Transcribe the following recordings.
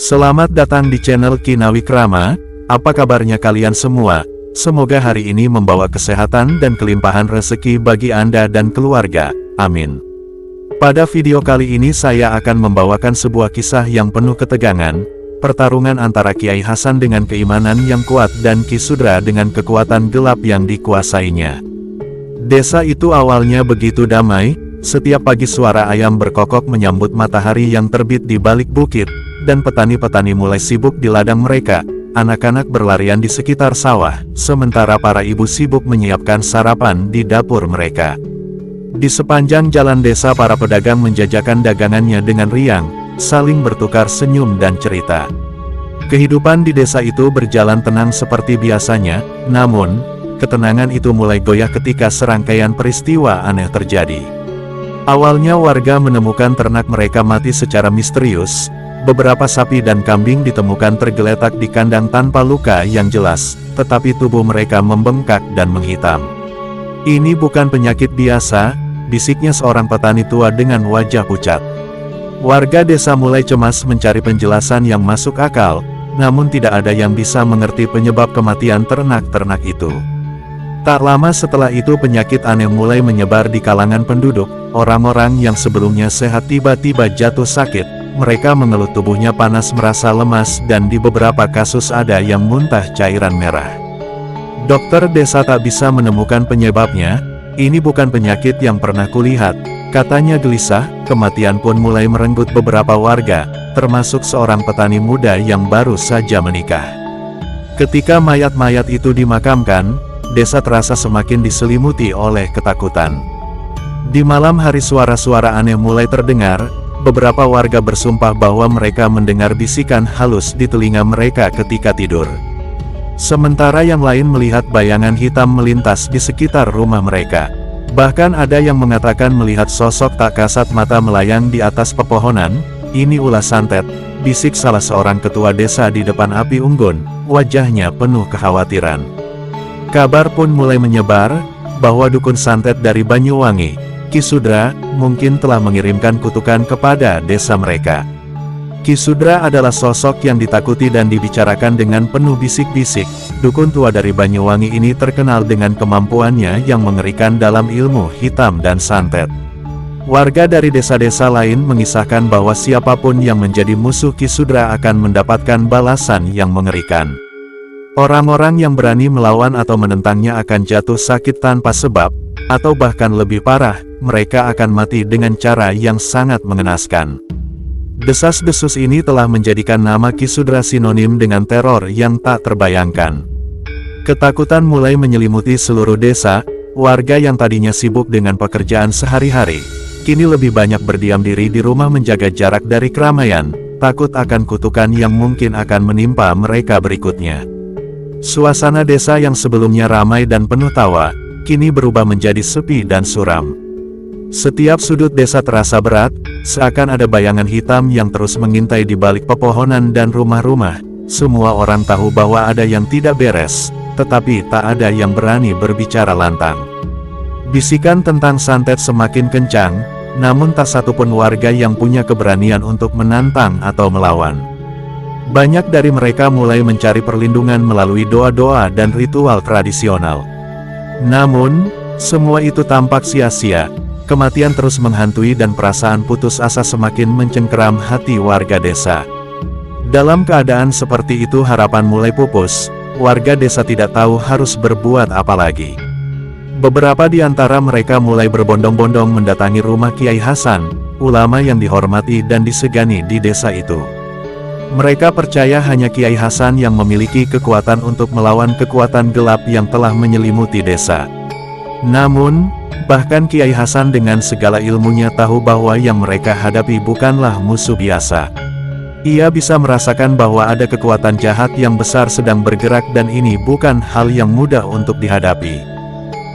Selamat datang di channel Kinawikrama. Apa kabarnya kalian semua? Semoga hari ini membawa kesehatan dan kelimpahan rezeki bagi Anda dan keluarga. Amin. Pada video kali ini saya akan membawakan sebuah kisah yang penuh ketegangan, pertarungan antara Kiai Hasan dengan keimanan yang kuat dan Ki Sudra dengan kekuatan gelap yang dikuasainya. Desa itu awalnya begitu damai, setiap pagi suara ayam berkokok menyambut matahari yang terbit di balik bukit, dan petani-petani mulai sibuk di ladang mereka. Anak-anak berlarian di sekitar sawah, sementara para ibu sibuk menyiapkan sarapan di dapur mereka. Di sepanjang jalan desa para pedagang menjajakan dagangannya dengan riang, saling bertukar senyum dan cerita. Kehidupan di desa itu berjalan tenang seperti biasanya, namun, ketenangan itu mulai goyah ketika serangkaian peristiwa aneh terjadi. Awalnya warga menemukan ternak mereka mati secara misterius. Beberapa sapi dan kambing ditemukan tergeletak di kandang tanpa luka yang jelas, tetapi tubuh mereka membengkak dan menghitam. "Ini bukan penyakit biasa," bisiknya seorang petani tua dengan wajah pucat. Warga desa mulai cemas mencari penjelasan yang masuk akal, namun tidak ada yang bisa mengerti penyebab kematian ternak-ternak itu. Tak lama setelah itu penyakit aneh mulai menyebar di kalangan penduduk. Orang-orang yang sebelumnya sehat tiba-tiba jatuh sakit. Mereka mengeluh tubuhnya panas, merasa lemas, dan di beberapa kasus ada yang muntah cairan merah. Dokter desa tak bisa menemukan penyebabnya. "Ini bukan penyakit yang pernah kulihat," katanya gelisah. Kematian pun mulai merenggut beberapa warga, termasuk seorang petani muda yang baru saja menikah. Ketika mayat-mayat itu dimakamkan, desa terasa semakin diselimuti oleh ketakutan. Di malam hari suara-suara aneh mulai terdengar. Beberapa warga bersumpah bahwa mereka mendengar bisikan halus di telinga mereka ketika tidur. Sementara yang lain melihat bayangan hitam melintas di sekitar rumah mereka. Bahkan ada yang mengatakan melihat sosok tak kasat mata melayang di atas pepohonan. "Ini ulah santet," bisik salah seorang ketua desa di depan api unggun, wajahnya penuh kekhawatiran. Kabar pun mulai menyebar, bahwa dukun santet dari Banyuwangi, Ki Sudra, mungkin telah mengirimkan kutukan kepada desa mereka. Ki Sudra adalah sosok yang ditakuti dan dibicarakan dengan penuh bisik-bisik. Dukun tua dari Banyuwangi ini terkenal dengan kemampuannya yang mengerikan dalam ilmu hitam dan santet. Warga dari desa-desa lain mengisahkan bahwa siapapun yang menjadi musuh Ki Sudra akan mendapatkan balasan yang mengerikan. Orang-orang yang berani melawan atau menentangnya akan jatuh sakit tanpa sebab, atau bahkan lebih parah, mereka akan mati dengan cara yang sangat mengenaskan. Desas-desus ini telah menjadikan nama Ki Sudra sinonim dengan teror yang tak terbayangkan. Ketakutan mulai menyelimuti seluruh desa. Warga yang tadinya sibuk dengan pekerjaan sehari-hari, kini lebih banyak berdiam diri di rumah menjaga jarak dari keramaian, takut akan kutukan yang mungkin akan menimpa mereka berikutnya. Suasana desa yang sebelumnya ramai dan penuh tawa, kini berubah menjadi sepi dan suram. Setiap sudut desa terasa berat, seakan ada bayangan hitam yang terus mengintai di balik pepohonan dan rumah-rumah. Semua orang tahu bahwa ada yang tidak beres, tetapi tak ada yang berani berbicara lantang. Bisikan tentang santet semakin kencang, namun tak satupun warga yang punya keberanian untuk menantang atau melawan. Banyak dari mereka mulai mencari perlindungan melalui doa-doa dan ritual tradisional. Namun, semua itu tampak sia-sia. Kematian terus menghantui dan perasaan putus asa semakin mencengkeram hati warga desa. Dalam keadaan seperti itu harapan mulai pupus. Warga desa tidak tahu harus berbuat apa lagi. Beberapa di antara mereka mulai berbondong-bondong mendatangi rumah Kiai Hasan, ulama yang dihormati dan disegani di desa itu. Mereka percaya hanya Kiai Hasan yang memiliki kekuatan untuk melawan kekuatan gelap yang telah menyelimuti desa. Namun, bahkan Kiai Hasan dengan segala ilmunya tahu bahwa yang mereka hadapi bukanlah musuh biasa. Ia bisa merasakan bahwa ada kekuatan jahat yang besar sedang bergerak dan ini bukan hal yang mudah untuk dihadapi.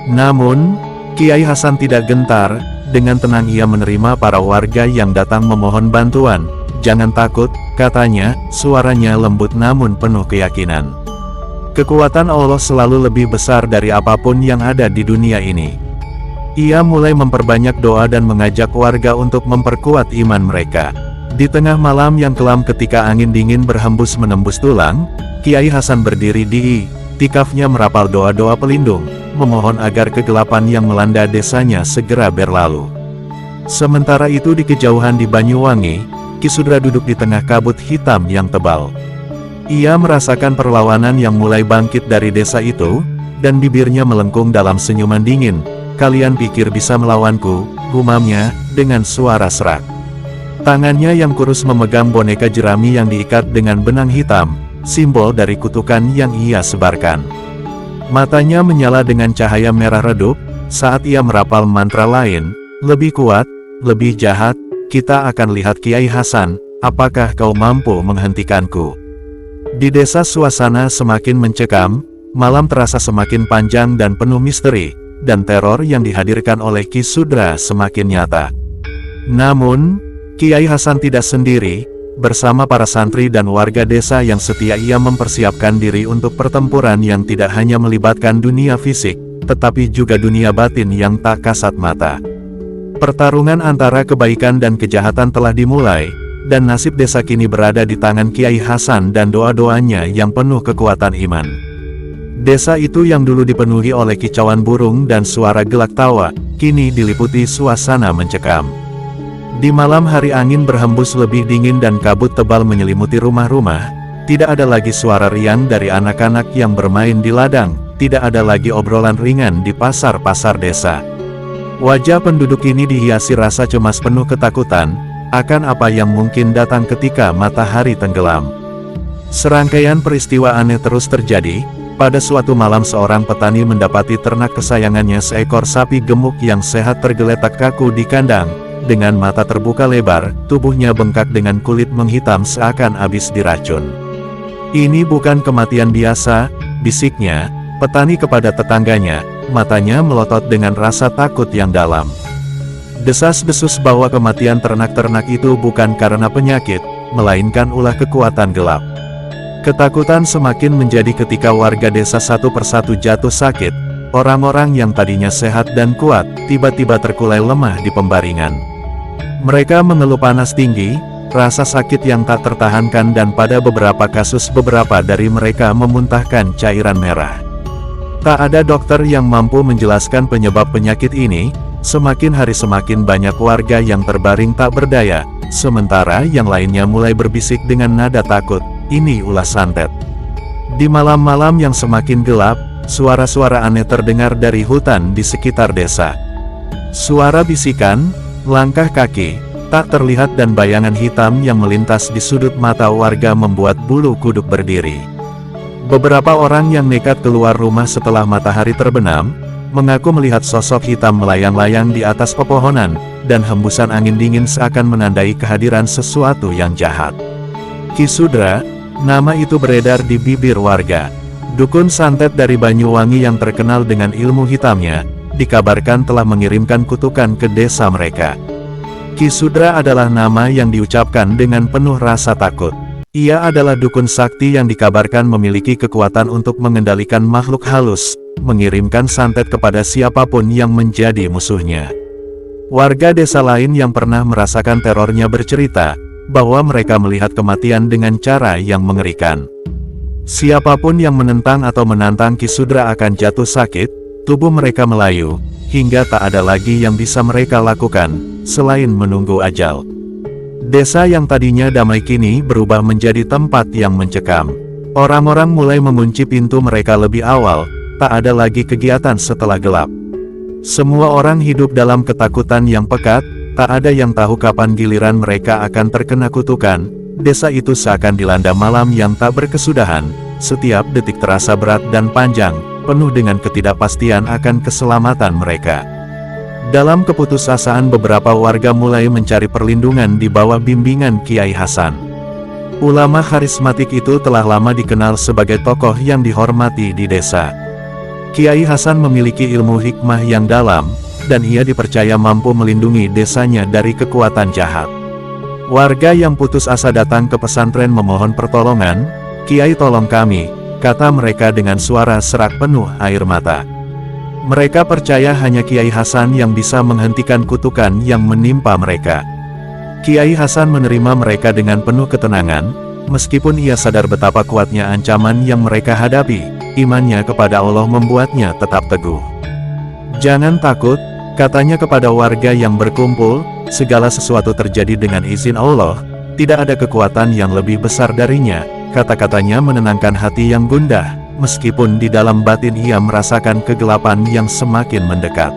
Namun, Kiai Hasan tidak gentar, dengan tenang ia menerima para warga yang datang memohon bantuan. "Jangan takut," katanya, suaranya lembut namun penuh keyakinan. "Kekuatan Allah selalu lebih besar dari apapun yang ada di dunia ini." Ia mulai memperbanyak doa dan mengajak warga untuk memperkuat iman mereka. Di tengah malam yang kelam ketika angin dingin berhembus menembus tulang, Kiai Hasan berdiri di tikafnya merapal doa-doa pelindung, memohon agar kegelapan yang melanda desanya segera berlalu. Sementara itu di kejauhan di Banyuwangi, Ki Sudra duduk di tengah kabut hitam yang tebal. Ia merasakan perlawanan yang mulai bangkit dari desa itu, dan bibirnya melengkung dalam senyuman dingin. "Kalian pikir bisa melawanku?" gumamnya, dengan suara serak. Tangannya yang kurus memegang boneka jerami yang diikat dengan benang hitam, simbol dari kutukan yang ia sebarkan. Matanya menyala dengan cahaya merah redup, saat ia merapal mantra lain, "Lebih kuat, lebih jahat, kita akan lihat Kiai Hasan, apakah kau mampu menghentikanku?" Di desa suasana semakin mencekam, malam terasa semakin panjang dan penuh misteri, dan teror yang dihadirkan oleh Ki Sudra semakin nyata. Namun, Kiai Hasan tidak sendiri, bersama para santri dan warga desa yang setia ia mempersiapkan diri untuk pertempuran yang tidak hanya melibatkan dunia fisik, tetapi juga dunia batin yang tak kasat mata. Pertarungan antara kebaikan dan kejahatan telah dimulai, dan nasib desa kini berada di tangan Kiai Hasan dan doa-doanya yang penuh kekuatan iman. Desa itu yang dulu dipenuhi oleh kicauan burung dan suara gelak tawa, kini diliputi suasana mencekam. Di malam hari angin berhembus lebih dingin dan kabut tebal menyelimuti rumah-rumah, tidak ada lagi suara riang dari anak-anak yang bermain di ladang, tidak ada lagi obrolan ringan di pasar-pasar desa. Wajah penduduk ini dihiasi rasa cemas penuh ketakutan, akan apa yang mungkin datang ketika matahari tenggelam. Serangkaian peristiwa aneh terus terjadi. Pada suatu malam seorang petani mendapati ternak kesayangannya seekor sapi gemuk yang sehat tergeletak kaku di kandang. Dengan mata terbuka lebar, tubuhnya bengkak dengan kulit menghitam seakan habis diracun. "Ini bukan kematian biasa," bisiknya, petani kepada tetangganya, matanya melotot dengan rasa takut yang dalam. Desas-desus bahwa kematian ternak-ternak itu bukan karena penyakit, melainkan ulah kekuatan gelap. Ketakutan semakin menjadi ketika warga desa satu persatu jatuh sakit. Orang-orang yang tadinya sehat dan kuat, tiba-tiba terkulai lemah di pembaringan. Mereka mengeluh panas tinggi, rasa sakit yang tak tertahankan, dan pada beberapa kasus beberapa dari mereka memuntahkan cairan merah. Tak ada dokter yang mampu menjelaskan penyebab penyakit ini. Semakin hari semakin banyak warga yang terbaring tak berdaya, sementara yang lainnya mulai berbisik dengan nada takut, "Ini ulah santet." Di malam-malam yang semakin gelap, suara-suara aneh terdengar dari hutan di sekitar desa. Suara bisikan, langkah kaki, tak terlihat, dan bayangan hitam yang melintas di sudut mata warga membuat bulu kuduk berdiri. Beberapa orang yang nekat keluar rumah setelah matahari terbenam, mengaku melihat sosok hitam melayang-layang di atas pepohonan, dan hembusan angin dingin seakan menandai kehadiran sesuatu yang jahat. Ki Sudra, nama itu beredar di bibir warga. Dukun santet dari Banyuwangi yang terkenal dengan ilmu hitamnya, dikabarkan telah mengirimkan kutukan ke desa mereka. Ki Sudra adalah nama yang diucapkan dengan penuh rasa takut. Ia adalah dukun sakti yang dikabarkan memiliki kekuatan untuk mengendalikan makhluk halus, mengirimkan santet kepada siapapun yang menjadi musuhnya. Warga desa lain yang pernah merasakan terornya bercerita, bahwa mereka melihat kematian dengan cara yang mengerikan. Siapapun yang menentang atau menantang Ki Sudra akan jatuh sakit, tubuh mereka melayu, hingga tak ada lagi yang bisa mereka lakukan, selain menunggu ajal. Desa yang tadinya damai kini berubah menjadi tempat yang mencekam. Orang-orang mulai mengunci pintu mereka lebih awal, tak ada lagi kegiatan setelah gelap. Semua orang hidup dalam ketakutan yang pekat, tak ada yang tahu kapan giliran mereka akan terkena kutukan. Desa itu seakan dilanda malam yang tak berkesudahan, setiap detik terasa berat dan panjang, penuh dengan ketidakpastian akan keselamatan mereka. Dalam keputusasaan beberapa warga mulai mencari perlindungan di bawah bimbingan Kiai Hasan. Ulama karismatik itu telah lama dikenal sebagai tokoh yang dihormati di desa. Kiai Hasan memiliki ilmu hikmah yang dalam, dan ia dipercaya mampu melindungi desanya dari kekuatan jahat. Warga yang putus asa datang ke pesantren memohon pertolongan. "Kiai, tolong kami," kata mereka dengan suara serak penuh air mata. Mereka percaya hanya Kiai Hasan yang bisa menghentikan kutukan yang menimpa mereka. Kiai Hasan menerima mereka dengan penuh ketenangan, meskipun ia sadar betapa kuatnya ancaman yang mereka hadapi, imannya kepada Allah membuatnya tetap teguh. "Jangan takut," katanya kepada warga yang berkumpul, "segala sesuatu terjadi dengan izin Allah, tidak ada kekuatan yang lebih besar darinya." Kata-katanya menenangkan hati yang gundah, meskipun di dalam batin ia merasakan kegelapan yang semakin mendekat.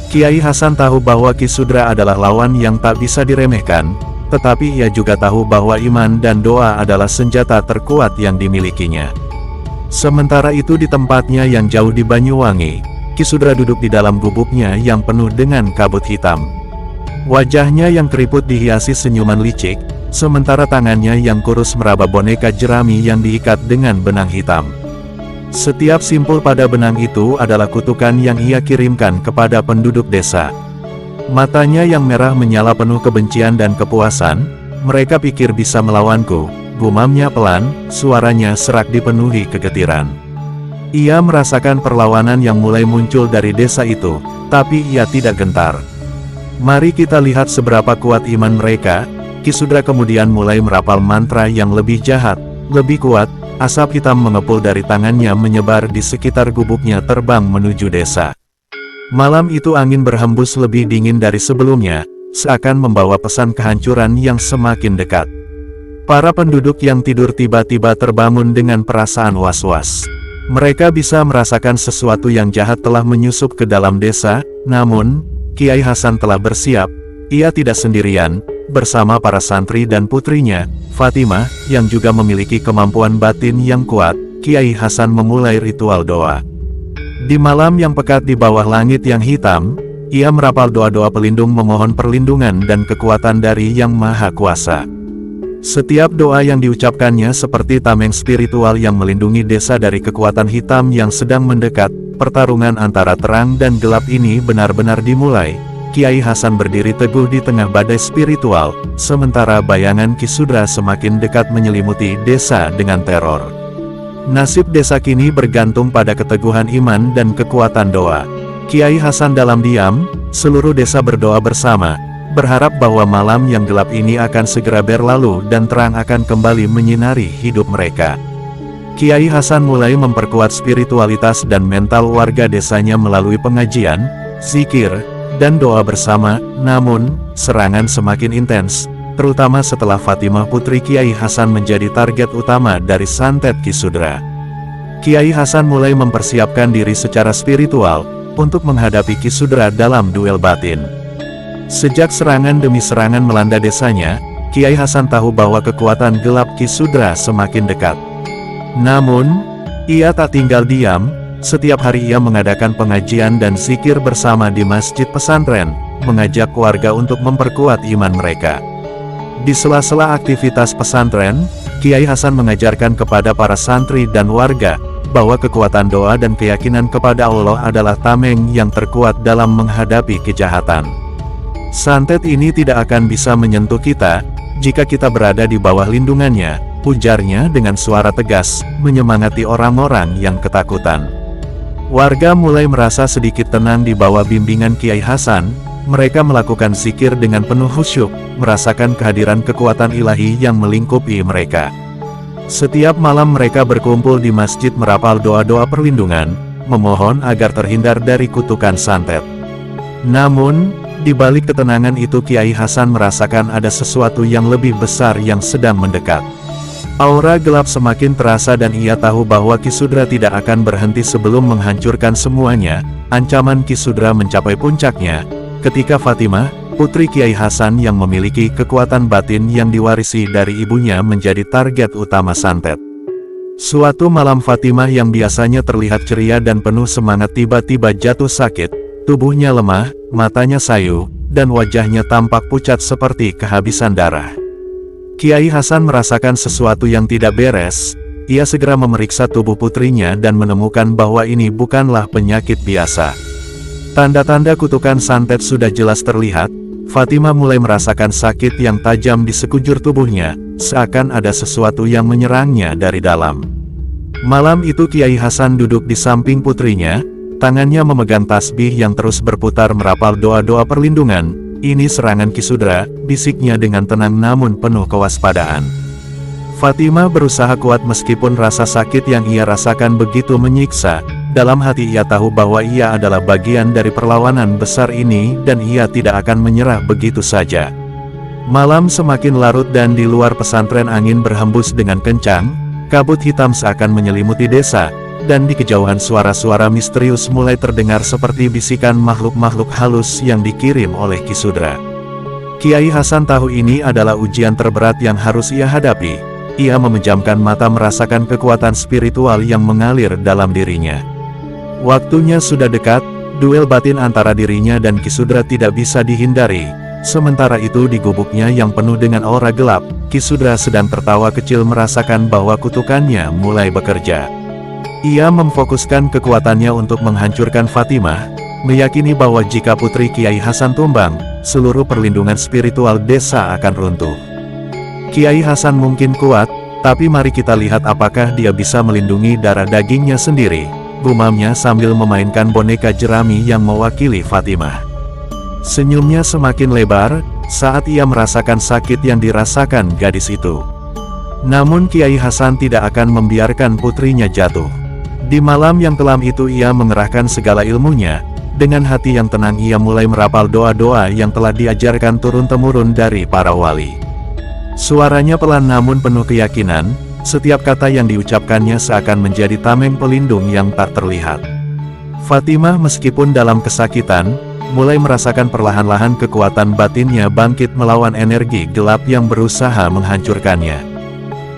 Kiai Hasan tahu bahwa Ki Sudra adalah lawan yang tak bisa diremehkan, tetapi ia juga tahu bahwa iman dan doa adalah senjata terkuat yang dimilikinya. Sementara itu di tempatnya yang jauh di Banyuwangi, Ki Sudra duduk di dalam gubuknya yang penuh dengan kabut hitam. Wajahnya yang keriput dihiasi senyuman licik, sementara tangannya yang kurus meraba boneka jerami yang diikat dengan benang hitam. Setiap simpul pada benang itu adalah kutukan yang ia kirimkan kepada penduduk desa. Matanya yang merah menyala penuh kebencian dan kepuasan. "Mereka pikir bisa melawanku," gumamnya pelan, suaranya serak dipenuhi kegetiran. Ia merasakan perlawanan yang mulai muncul dari desa itu, tapi ia tidak gentar. "Mari kita lihat seberapa kuat iman mereka." Ki Sudra kemudian mulai merapal mantra yang lebih jahat, lebih kuat. Asap hitam mengepul dari tangannya menyebar di sekitar gubuknya terbang menuju desa. Malam itu angin berhembus lebih dingin dari sebelumnya, seakan membawa pesan kehancuran yang semakin dekat. Para penduduk yang tidur tiba-tiba terbangun dengan perasaan was-was. Mereka bisa merasakan sesuatu yang jahat telah menyusup ke dalam desa, namun, Kiai Hasan telah bersiap. Ia tidak sendirian, bersama para santri dan putrinya, Fatimah, yang juga memiliki kemampuan batin yang kuat. Kiai Hasan memulai ritual doa. Di malam yang pekat di bawah langit yang hitam, ia merapal doa-doa pelindung memohon perlindungan dan kekuatan dari Yang Maha Kuasa. Setiap doa yang diucapkannya seperti tameng spiritual yang melindungi desa dari kekuatan hitam yang sedang mendekat. Pertarungan antara terang dan gelap ini benar-benar dimulai. Kiai Hasan berdiri teguh di tengah badai spiritual, sementara bayangan Ki Sudra semakin dekat menyelimuti desa dengan teror. Nasib desa kini bergantung pada keteguhan iman dan kekuatan doa. Kiai Hasan dalam diam, seluruh desa berdoa bersama, berharap bahwa malam yang gelap ini akan segera berlalu dan terang akan kembali menyinari hidup mereka. Kiai Hasan mulai memperkuat spiritualitas dan mental warga desanya melalui pengajian, zikir, dan doa bersama. Namun, serangan semakin intens, terutama setelah Fatimah putri Kiai Hasan menjadi target utama dari santet Ki Sudra. Kiai Hasan mulai mempersiapkan diri secara spiritual, untuk menghadapi Ki Sudra dalam duel batin. Sejak serangan demi serangan melanda desanya, Kiai Hasan tahu bahwa kekuatan gelap Ki Sudra semakin dekat. Namun, ia tak tinggal diam. Setiap hari ia mengadakan pengajian dan zikir bersama di masjid pesantren, mengajak warga untuk memperkuat iman mereka. Di sela-sela aktivitas pesantren, Kiai Hasan mengajarkan kepada para santri dan warga, bahwa kekuatan doa dan keyakinan kepada Allah adalah tameng yang terkuat dalam menghadapi kejahatan. Santet ini tidak akan bisa menyentuh kita, jika kita berada di bawah lindungannya, ujarnya dengan suara tegas, menyemangati orang-orang yang ketakutan. Warga mulai merasa sedikit tenang di bawah bimbingan Kiai Hasan. Mereka melakukan zikir dengan penuh khusyuk, merasakan kehadiran kekuatan ilahi yang melingkupi mereka. Setiap malam mereka berkumpul di masjid merapal doa-doa perlindungan, memohon agar terhindar dari kutukan santet. Namun, di balik ketenangan itu Kiai Hasan merasakan ada sesuatu yang lebih besar yang sedang mendekat. Aura gelap semakin terasa dan ia tahu bahwa Ki Sudra tidak akan berhenti sebelum menghancurkan semuanya. Ancaman Ki Sudra mencapai puncaknya, ketika Fatimah, putri Kiai Hasan yang memiliki kekuatan batin yang diwarisi dari ibunya menjadi target utama santet. Suatu malam Fatimah yang biasanya terlihat ceria dan penuh semangat tiba-tiba jatuh sakit, tubuhnya lemah, matanya sayu, dan wajahnya tampak pucat seperti kehabisan darah. Kiai Hasan merasakan sesuatu yang tidak beres. Ia segera memeriksa tubuh putrinya dan menemukan bahwa ini bukanlah penyakit biasa. Tanda-tanda kutukan santet sudah jelas terlihat. Fatimah mulai merasakan sakit yang tajam di sekujur tubuhnya, seakan ada sesuatu yang menyerangnya dari dalam. Malam itu Kiai Hasan duduk di samping putrinya, tangannya memegang tasbih yang terus berputar merapal doa-doa perlindungan. "Ini serangan Ki Sudra," bisiknya dengan tenang namun penuh kewaspadaan. Fatimah berusaha kuat meskipun rasa sakit yang ia rasakan begitu menyiksa. Dalam hati ia tahu bahwa ia adalah bagian dari perlawanan besar ini dan ia tidak akan menyerah begitu saja. Malam semakin larut dan di luar pesantren angin berhembus dengan kencang, kabut hitam seakan menyelimuti desa, dan di kejauhan suara-suara misterius mulai terdengar seperti bisikan makhluk-makhluk halus yang dikirim oleh Ki Sudra. Kiai Hasan tahu ini adalah ujian terberat yang harus ia hadapi. Ia memejamkan mata merasakan kekuatan spiritual yang mengalir dalam dirinya. Waktunya sudah dekat, duel batin antara dirinya dan Ki Sudra tidak bisa dihindari. Sementara itu di gubuknya yang penuh dengan aura gelap, Ki Sudra sedang tertawa kecil merasakan bahwa kutukannya mulai bekerja. Ia memfokuskan kekuatannya untuk menghancurkan Fatimah, meyakini bahwa jika putri Kiai Hasan tumbang, seluruh perlindungan spiritual desa akan runtuh. Kiai Hasan mungkin kuat, tapi mari kita lihat apakah dia bisa melindungi darah dagingnya sendiri, gumamnya sambil memainkan boneka jerami yang mewakili Fatimah. Senyumnya semakin lebar, saat ia merasakan sakit yang dirasakan gadis itu. Namun Kiai Hasan tidak akan membiarkan putrinya jatuh. Di malam yang kelam itu ia mengerahkan segala ilmunya. Dengan hati yang tenang ia mulai merapal doa-doa yang telah diajarkan turun-temurun dari para wali. Suaranya pelan namun penuh keyakinan, setiap kata yang diucapkannya seakan menjadi tameng pelindung yang tak terlihat. Fatimah meskipun dalam kesakitan, mulai merasakan perlahan-lahan kekuatan batinnya bangkit melawan energi gelap yang berusaha menghancurkannya.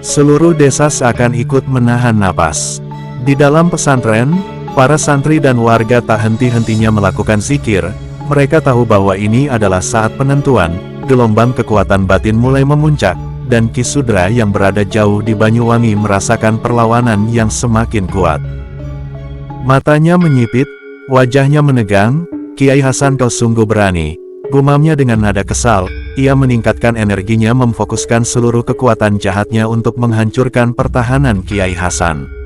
Seluruh desa seakan ikut menahan napas. Di dalam pesantren, para santri dan warga tak henti-hentinya melakukan zikir. Mereka tahu bahwa ini adalah saat penentuan, gelombang kekuatan batin mulai memuncak, dan Ki Sudra yang berada jauh di Banyuwangi merasakan perlawanan yang semakin kuat. Matanya menyipit, wajahnya menegang. "Kiai Hasan, kau sungguh berani," gumamnya dengan nada kesal. Ia meningkatkan energinya memfokuskan seluruh kekuatan jahatnya untuk menghancurkan pertahanan Kiai Hasan.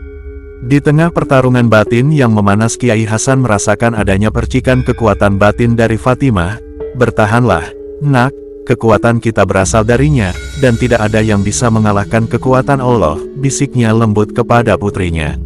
Di tengah pertarungan batin yang memanas, Kiai Hasan merasakan adanya percikan kekuatan batin dari Fatimah. "Bertahanlah, nak, kekuatan kita berasal darinya, dan tidak ada yang bisa mengalahkan kekuatan Allah," bisiknya lembut kepada putrinya.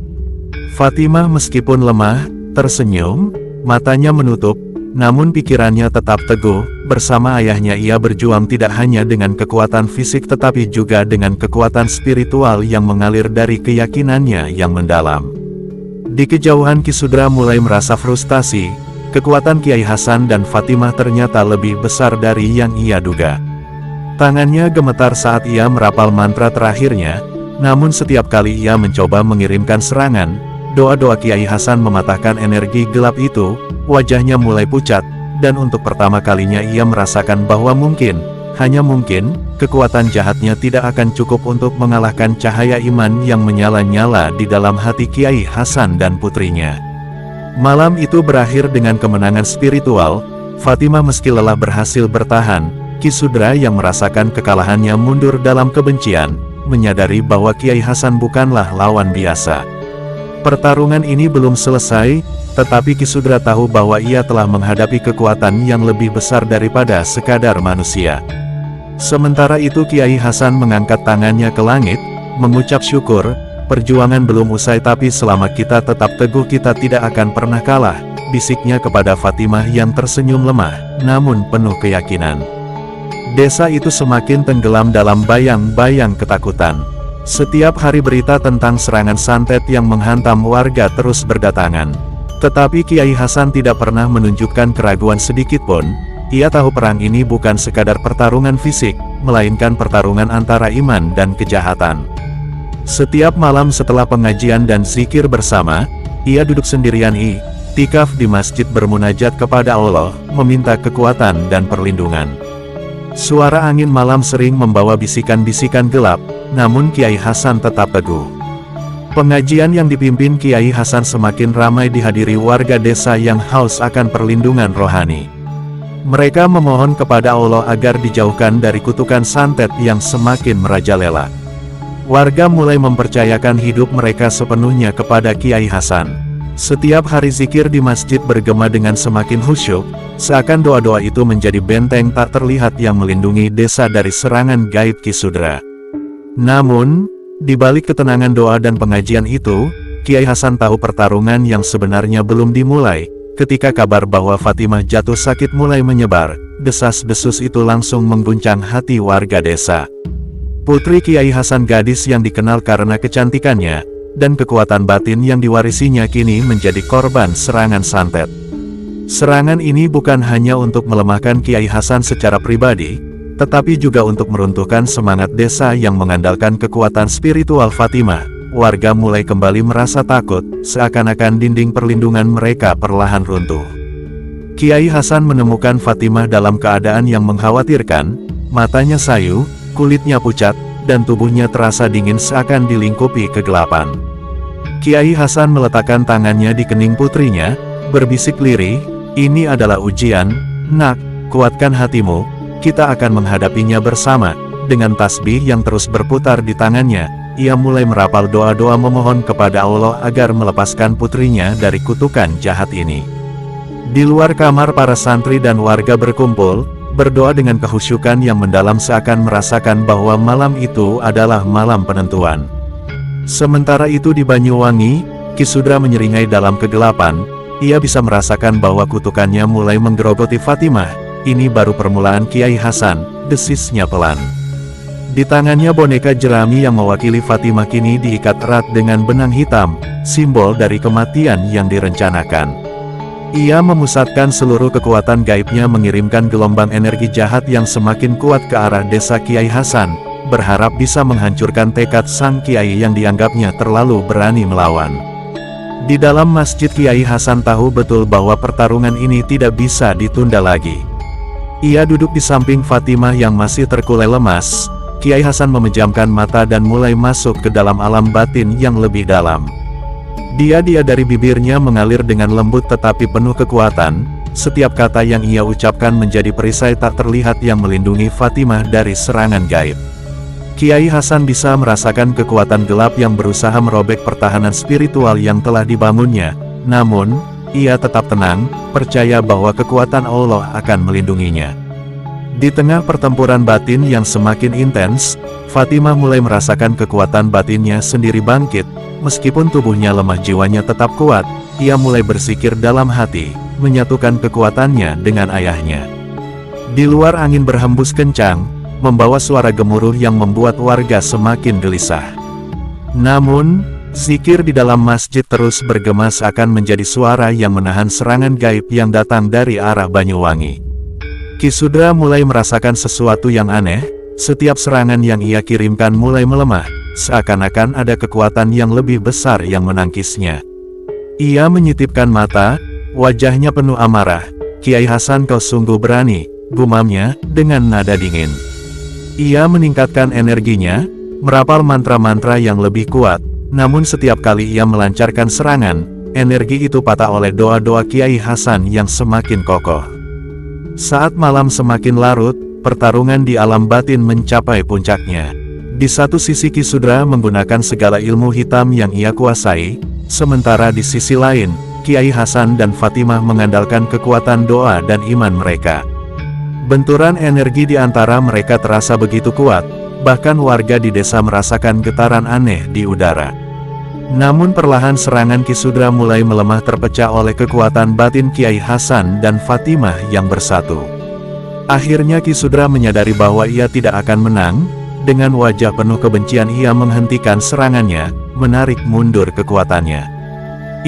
Fatimah meskipun lemah, tersenyum, matanya menutup, namun pikirannya tetap teguh. Bersama ayahnya ia berjuang tidak hanya dengan kekuatan fisik tetapi juga dengan kekuatan spiritual yang mengalir dari keyakinannya yang mendalam. Di kejauhan Ki Sudra mulai merasa frustasi, kekuatan Kiai Hasan dan Fatimah ternyata lebih besar dari yang ia duga. Tangannya gemetar saat ia merapal mantra terakhirnya, namun setiap kali ia mencoba mengirimkan serangan, doa-doa Kiai Hasan mematahkan energi gelap itu. Wajahnya mulai pucat, dan untuk pertama kalinya ia merasakan bahwa mungkin, hanya mungkin, kekuatan jahatnya tidak akan cukup untuk mengalahkan cahaya iman yang menyala-nyala di dalam hati Kiai Hasan dan putrinya. Malam itu berakhir dengan kemenangan spiritual. Fatimah meski lelah berhasil bertahan. Ki Sudra yang merasakan kekalahannya mundur dalam kebencian, menyadari bahwa Kiai Hasan bukanlah lawan biasa. Pertarungan ini belum selesai, tetapi Ki Sudra tahu bahwa ia telah menghadapi kekuatan yang lebih besar daripada sekadar manusia. Sementara itu Kiai Hasan mengangkat tangannya ke langit, mengucap syukur. "Perjuangan belum usai tapi selama kita tetap teguh kita tidak akan pernah kalah," bisiknya kepada Fatimah yang tersenyum lemah, namun penuh keyakinan. Desa itu semakin tenggelam dalam bayang-bayang ketakutan. Setiap hari berita tentang serangan santet yang menghantam warga terus berdatangan. Tetapi Kiai Hasan tidak pernah menunjukkan keraguan sedikitpun. Ia tahu perang ini bukan sekadar pertarungan fisik, melainkan pertarungan antara iman dan kejahatan. Setiap malam setelah pengajian dan zikir bersama, ia duduk sendirian i'tikaf di masjid bermunajat kepada Allah, meminta kekuatan dan perlindungan. Suara angin malam sering membawa bisikan-bisikan gelap, namun Kiai Hasan tetap teguh. Pengajian yang dipimpin Kiai Hasan semakin ramai dihadiri warga desa yang haus akan perlindungan rohani. Mereka memohon kepada Allah agar dijauhkan dari kutukan santet yang semakin merajalela. Warga mulai mempercayakan hidup mereka sepenuhnya kepada Kiai Hasan. Setiap hari zikir di masjid bergema dengan semakin khusyuk, Seakan doa-doa itu menjadi benteng tak terlihat yang melindungi desa dari serangan gaib Ki Sudra. Namun, di balik ketenangan doa dan pengajian itu, Kiai Hasan tahu pertarungan yang sebenarnya belum dimulai. Ketika kabar bahwa Fatimah jatuh sakit mulai menyebar, desas-desus itu langsung mengguncang hati warga desa. Putri Kiai Hasan, gadis yang dikenal karena kecantikannya dan kekuatan batin yang diwarisinya, kini menjadi korban serangan santet. Serangan ini bukan hanya untuk melemahkan Kiai Hasan secara pribadi, tetapi juga untuk meruntuhkan semangat desa yang mengandalkan kekuatan spiritual Fatimah. Warga mulai kembali merasa takut, seakan-akan dinding perlindungan mereka perlahan runtuh. Kiai Hasan menemukan Fatimah dalam keadaan yang mengkhawatirkan, matanya sayu, kulitnya pucat, dan tubuhnya terasa dingin seakan dilingkupi kegelapan. Kiai Hasan meletakkan tangannya di kening putrinya, berbisik lirih, "Ini adalah ujian, nak, kuatkan hatimu, kita akan menghadapinya bersama." Dengan tasbih yang terus berputar di tangannya, ia mulai merapal doa-doa memohon kepada Allah agar melepaskan putrinya dari kutukan jahat ini. Di luar kamar, para santri dan warga berkumpul, berdoa dengan kehusyukan yang mendalam seakan merasakan bahwa malam itu adalah malam penentuan. Sementara itu di Banyuwangi, Ki Sudra menyeringai dalam kegelapan. Ia bisa merasakan bahwa kutukannya mulai menggerogoti Fatimah. "Ini baru permulaan Kiai Hasan," desisnya pelan. Di tangannya boneka jerami yang mewakili Fatimah kini diikat erat dengan benang hitam, simbol dari kematian yang direncanakan. Ia memusatkan seluruh kekuatan gaibnya mengirimkan gelombang energi jahat yang semakin kuat ke arah desa Kiai Hasan, berharap bisa menghancurkan tekad sang Kiai yang dianggapnya terlalu berani melawan. Di dalam masjid, Kiai Hasan tahu betul bahwa pertarungan ini tidak bisa ditunda lagi. Ia duduk di samping Fatimah yang masih terkulai lemas. Kiai Hasan memejamkan mata dan mulai masuk ke dalam alam batin yang lebih dalam. Dia dari bibirnya mengalir dengan lembut tetapi penuh kekuatan. Setiap kata yang ia ucapkan menjadi perisai tak terlihat yang melindungi Fatimah dari serangan gaib. Kiai Hasan bisa merasakan kekuatan gelap yang berusaha merobek pertahanan spiritual yang telah dibangunnya. Namun, ia tetap tenang, percaya bahwa kekuatan Allah akan melindunginya. Di tengah pertempuran batin yang semakin intens, Fatimah mulai merasakan kekuatan batinnya sendiri bangkit. Meskipun tubuhnya lemah, jiwanya tetap kuat. Ia mulai bersikir dalam hati, menyatukan kekuatannya dengan ayahnya. Di luar, angin berhembus kencang, membawa suara gemuruh yang membuat warga semakin gelisah. Namun, zikir di dalam masjid terus bergema seakan menjadi suara yang menahan serangan gaib yang datang dari arah Banyuwangi. Ki Sudra mulai merasakan sesuatu yang aneh. Setiap serangan yang ia kirimkan mulai melemah, seakan-akan ada kekuatan yang lebih besar yang menangkisnya. Ia menyitipkan mata, wajahnya penuh amarah. "Kiai Hasan, kau sungguh berani," gumamnya dengan nada dingin. Ia meningkatkan energinya, merapal mantra-mantra yang lebih kuat. Namun setiap kali ia melancarkan serangan, energi itu patah oleh doa-doa Kiai Hasan yang semakin kokoh. Saat malam semakin larut, pertarungan di alam batin mencapai puncaknya. Di satu sisi Ki Sudra menggunakan segala ilmu hitam yang ia kuasai, sementara di sisi lain, Kiai Hasan dan Fatimah mengandalkan kekuatan doa dan iman mereka. Benturan energi di antara mereka terasa begitu kuat, bahkan warga di desa merasakan getaran aneh di udara. Namun perlahan serangan Ki Sudra mulai melemah, terpecah oleh kekuatan batin Kiai Hasan dan Fatimah yang bersatu. Akhirnya Ki Sudra menyadari bahwa ia tidak akan menang. Dengan wajah penuh kebencian ia menghentikan serangannya, menarik mundur kekuatannya.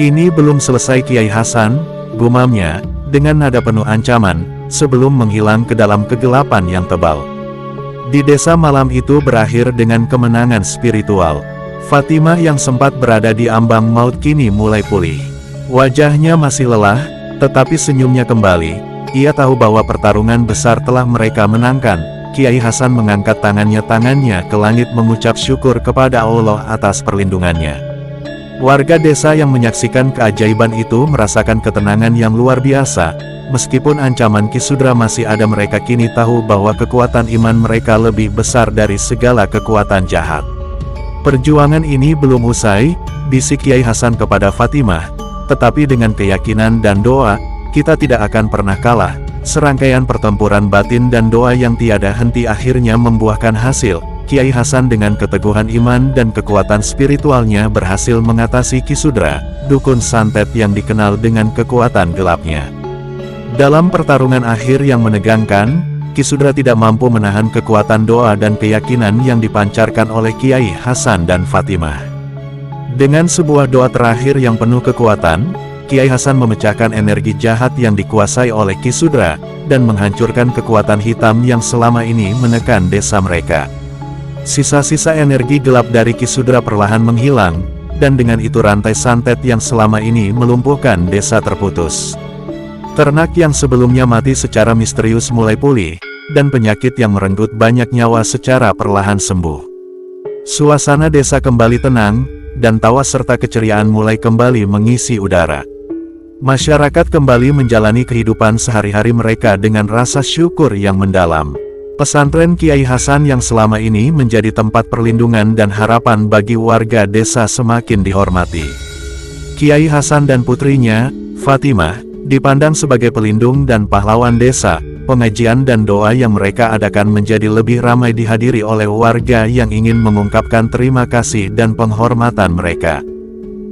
"Ini belum selesai Kiai Hasan," gumamnya, dengan nada penuh ancaman, sebelum menghilang ke dalam kegelapan yang tebal. Di desa, malam itu berakhir dengan kemenangan spiritual. Fatimah yang sempat berada di ambang maut kini mulai pulih. Wajahnya masih lelah, tetapi senyumnya kembali. Ia tahu bahwa pertarungan besar telah mereka menangkan. Kiai Hasan mengangkat tangannya ke langit mengucap syukur kepada Allah atas perlindungannya. Warga desa yang menyaksikan keajaiban itu merasakan ketenangan yang luar biasa. Meskipun ancaman Ki Sudra masih ada, mereka kini tahu bahwa kekuatan iman mereka lebih besar dari segala kekuatan jahat. "Perjuangan ini belum usai," bisik Kiai Hasan kepada Fatimah. "Tetapi dengan keyakinan dan doa, kita tidak akan pernah kalah." serangkaian pertempuran batin dan doa yang tiada henti akhirnya membuahkan hasil. Kiai Hasan dengan keteguhan iman dan kekuatan spiritualnya berhasil mengatasi Ki Sudra, dukun santet yang dikenal dengan kekuatan gelapnya. Dalam pertarungan akhir yang menegangkan, Ki Sudra tidak mampu menahan kekuatan doa dan keyakinan yang dipancarkan oleh Kiai Hasan dan Fatimah. Dengan sebuah doa terakhir yang penuh kekuatan, Kiai Hasan memecahkan energi jahat yang dikuasai oleh Ki Sudra, dan menghancurkan kekuatan hitam yang selama ini menekan desa mereka. Sisa-sisa energi gelap dari Ki Sudra perlahan menghilang, dan dengan itu rantai santet yang selama ini melumpuhkan desa terputus. Ternak yang sebelumnya mati secara misterius mulai pulih, dan penyakit yang merenggut banyak nyawa secara perlahan sembuh. Suasana desa kembali tenang, dan tawa serta keceriaan mulai kembali mengisi udara. Masyarakat kembali menjalani kehidupan sehari-hari mereka dengan rasa syukur yang mendalam. Pesantren Kiai Hasan yang selama ini menjadi tempat perlindungan dan harapan bagi warga desa semakin dihormati. Kiai Hasan dan putrinya, Fatimah, dipandang sebagai pelindung dan pahlawan desa. Pengajian dan doa yang mereka adakan menjadi lebih ramai dihadiri oleh warga yang ingin mengungkapkan terima kasih dan penghormatan mereka.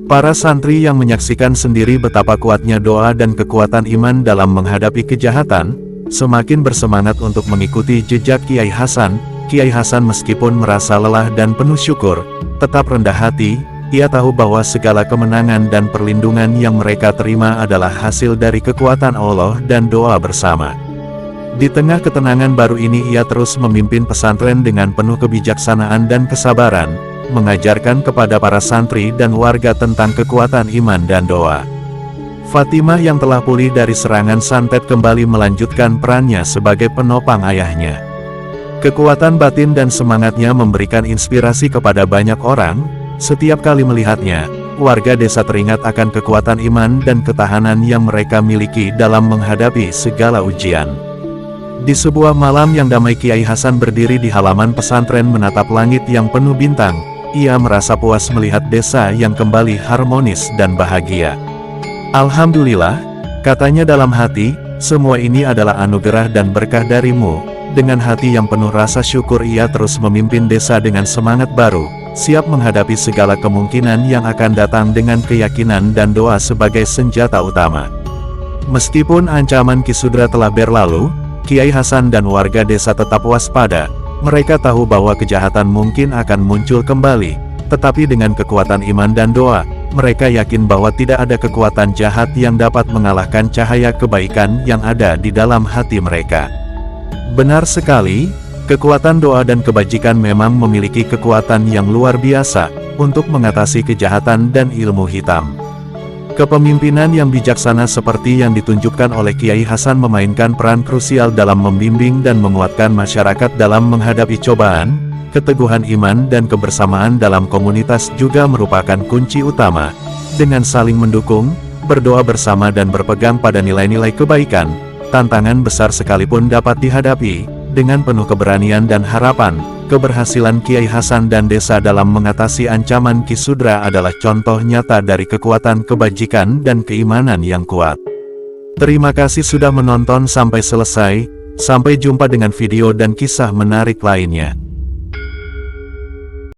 Para santri yang menyaksikan sendiri betapa kuatnya doa dan kekuatan iman dalam menghadapi kejahatan, semakin bersemangat untuk mengikuti jejak Kiai Hasan. Kiai Hasan meskipun merasa lelah dan penuh syukur, tetap rendah hati. Ia tahu bahwa segala kemenangan dan perlindungan yang mereka terima adalah hasil dari kekuatan Allah dan doa bersama. Di tengah ketenangan baru ini ia terus memimpin pesantren dengan penuh kebijaksanaan dan kesabaran, mengajarkan kepada para santri dan warga tentang kekuatan iman dan doa. Fatimah yang telah pulih dari serangan santet kembali melanjutkan perannya sebagai penopang ayahnya. Kekuatan batin dan semangatnya memberikan inspirasi kepada banyak orang. Setiap kali melihatnya, warga desa teringat akan kekuatan iman dan ketahanan yang mereka miliki dalam menghadapi segala ujian. Di sebuah malam yang damai, Kiai Hasan berdiri di halaman pesantren menatap langit yang penuh bintang. Ia merasa puas melihat desa yang kembali harmonis dan bahagia. Alhamdulillah, katanya dalam hati, semua ini adalah anugerah dan berkah darimu. Dengan hati yang penuh rasa syukur ia terus memimpin desa dengan semangat baru, siap menghadapi segala kemungkinan yang akan datang dengan keyakinan dan doa sebagai senjata utama. Meskipun ancaman Ki Sudra telah berlalu, Kiai Hasan dan warga desa tetap waspada. Mereka tahu bahwa kejahatan mungkin akan muncul kembali, tetapi dengan kekuatan iman dan doa, mereka yakin bahwa tidak ada kekuatan jahat yang dapat mengalahkan cahaya kebaikan yang ada di dalam hati mereka. Benar sekali, kekuatan doa dan kebajikan memang memiliki kekuatan yang luar biasa untuk mengatasi kejahatan dan ilmu hitam. Kepemimpinan yang bijaksana seperti yang ditunjukkan oleh Kiai Hasan memainkan peran krusial dalam membimbing dan menguatkan masyarakat dalam menghadapi cobaan. Keteguhan iman dan kebersamaan dalam komunitas juga merupakan kunci utama. Dengan saling mendukung, berdoa bersama dan berpegang pada nilai-nilai kebaikan, tantangan besar sekalipun dapat dihadapi. Dengan penuh keberanian dan harapan, keberhasilan Kiai Hasan dan desa dalam mengatasi ancaman Ki Sudra adalah contoh nyata dari kekuatan kebajikan dan keimanan yang kuat. Terima kasih sudah menonton sampai selesai. Sampai jumpa dengan video dan kisah menarik lainnya.